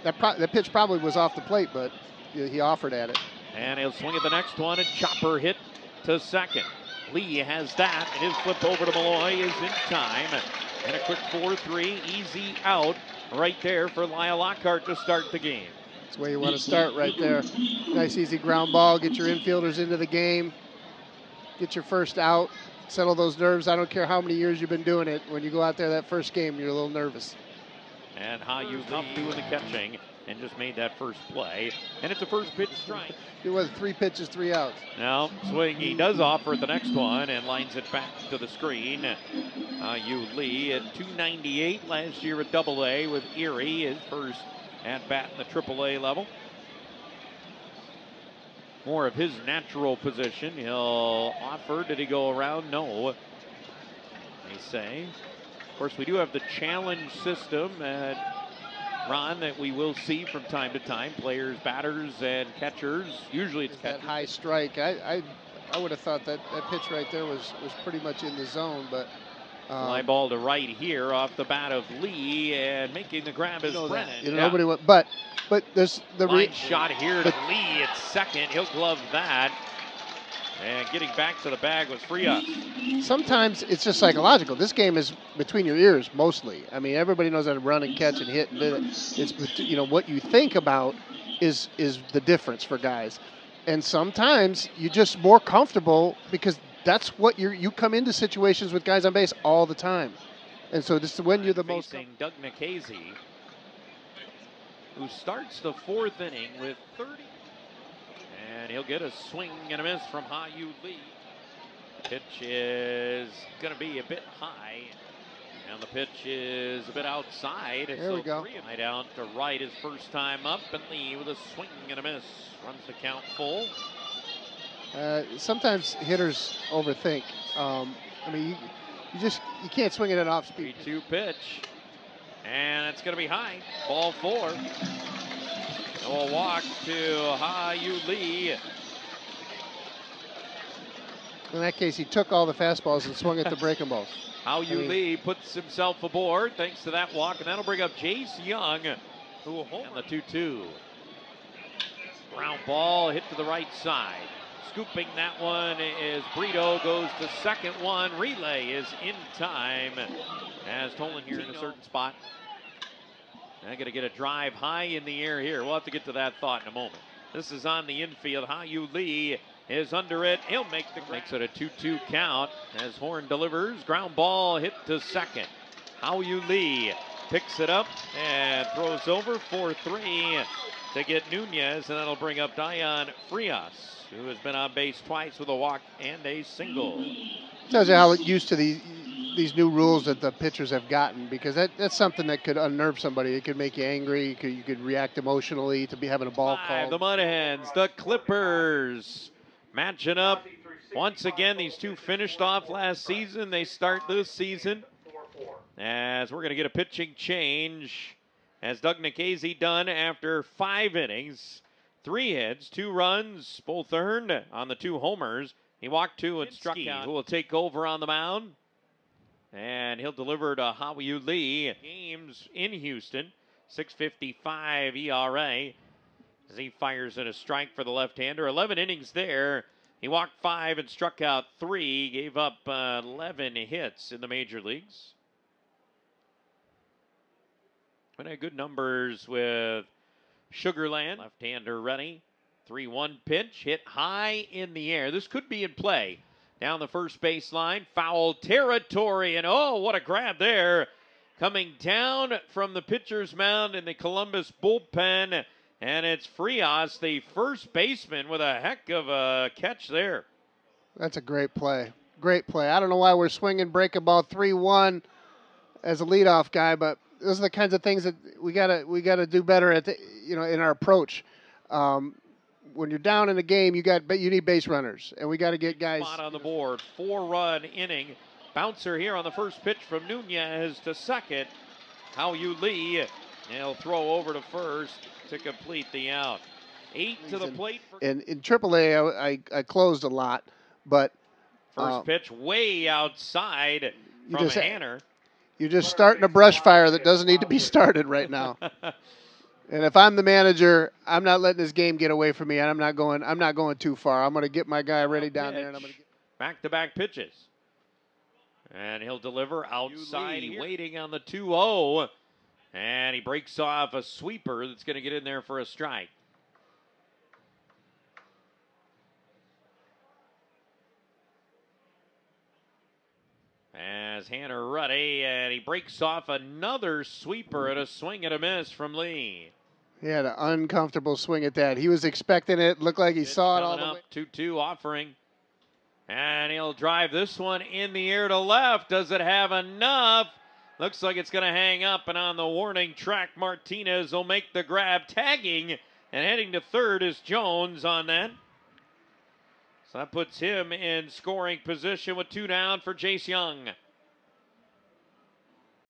That pitch probably was off the plate, but he offered at it. And he'll swing at the next one, and chopper hit to second. Lee has that, and his flip over to Malloy is in time. And a quick 4-3, easy out right there for Lyle Lockhart to start the game. That's the way you want to start right there. Nice easy ground ball, get your infielders into the game, get your first out, settle those nerves. I don't care how many years you've been doing it. When you go out there that first game, you're a little nervous. And Hao-Yu Lee doing the catching and just made that first play. And it's a first pitch strike. It was 3 pitches, 3 outs. Now, swing, he does offer the next one and lines it back to the screen. Hao-Yu Lee at 298 last year at Double-A with Erie, his first at bat in the Triple-A level. More of his natural position. He'll offer. Did he go around? No. They say. Of course, we do have the challenge system at Ron that we will see from time to time. Players, batters, and catchers. Usually it's that high strike. I would have thought that pitch right there was pretty much in the zone, but fly ball to right here off the bat of Lee, and making the grab is Brennan. Nobody went, but there's the line shot here to Lee at second. He'll glove that. And getting back to the bag was Frias. Sometimes it's just psychological. This game is between your ears mostly. I mean, everybody knows how to run and catch and hit. And it's what you think about is the difference for guys. And sometimes you're just more comfortable because that's what you come into situations with guys on base all the time. And so this is when you're the most. Doug Nikhazy, who starts the 4th inning with 30. And he'll get a swing and a miss from Hao-Yu Lee. Pitch is going to be a bit high. And the pitch is a bit outside. There we go. Right out to right his first time up. And Lee with a swing and a miss. Runs the count full. Sometimes hitters overthink. I mean, you can't swing it at off speed. 3-2 pitch. And it's going to be high. Ball 4. A walk to Hao-Yu Lee. In that case, he took all the fastballs and swung at the breaking balls. Hao-Yu Lee puts himself aboard thanks to that walk, and that'll bring up Jace Young, who will hold the 2-2. Ground ball hit to the right side. Scooping that one is Brito, goes to second one. Relay is in time as Tolan here in a certain spot. I'm going to get a drive high in the air here. We'll have to get to that thought in a moment. This is on the infield. Hao-Yu Lee is under it. He'll make the grab. Makes it a 2-2 count as Horn delivers. Ground ball hit to second. Hao-Yu Lee picks it up and throws over 4-3 to get Nunez, and that'll bring up Dayan Frias, who has been on base twice with a walk and a single. Tells you how used to these new rules that the pitchers have gotten, because that's something that could unnerve somebody. It could make you angry. You could react emotionally to be having a ball called. The Mud Hens, the Clippers, matching up. Once again, these two finished off last season. They start this season as we're going to get a pitching change as Doug Nikhazy done after 5 innings. 3 hits, 2 runs, both earned on the 2 homers. He walked 2 and struck out. Who will take over on the mound. And he'll deliver to Hao-Yu Lee. Games in Houston, 6.55 ERA. As he fires in a strike for the left-hander. 11 innings there. He walked 5 and struck out 3. Gave up 11 hits in the major leagues. But had good numbers with Sugarland. Left-hander ready. 3-1 pitch. Hit high in the air. This could be in play. Down the first baseline, foul territory, and oh, what a grab there. Coming down from the pitcher's mound in the Columbus bullpen, and it's Frias, the first baseman, with a heck of a catch there. That's a great play. Great play. I don't know why we're swinging breaking ball 3-1 as a leadoff guy, but those are the kinds of things that we gotta do better at in our approach. When you're down in the game, you need base runners, and we got to get guys. Spot on the board, 4-run inning. Bouncer here on the first pitch from Nunez to second. Hao-Yu Lee, he'll throw over to first to complete the out. 8 to the plate. In AAA, I closed a lot, but first pitch way outside from Hanner. You're just starting a brush fire that doesn't need to be started right now. And if I'm the manager, I'm not letting this game get away from me, and I'm not going too far. I'm going to get my guy ready down there, and I'm going to back-to-back pitches. And he'll deliver outside, waiting on the 2-0. And he breaks off a sweeper that's going to get in there for a strike. As Hanner ready, and he breaks off another sweeper and a swing and a miss from Lee. He had an uncomfortable swing at that. He was expecting it. Looked like he saw it all the way. 2-2 offering. And he'll drive this one in the air to left. Does it have enough? Looks like it's going to hang up, and on the warning track, Martinez will make the grab, tagging, and heading to third is Jones on that. So that puts him in scoring position with 2 down for Jace Jung.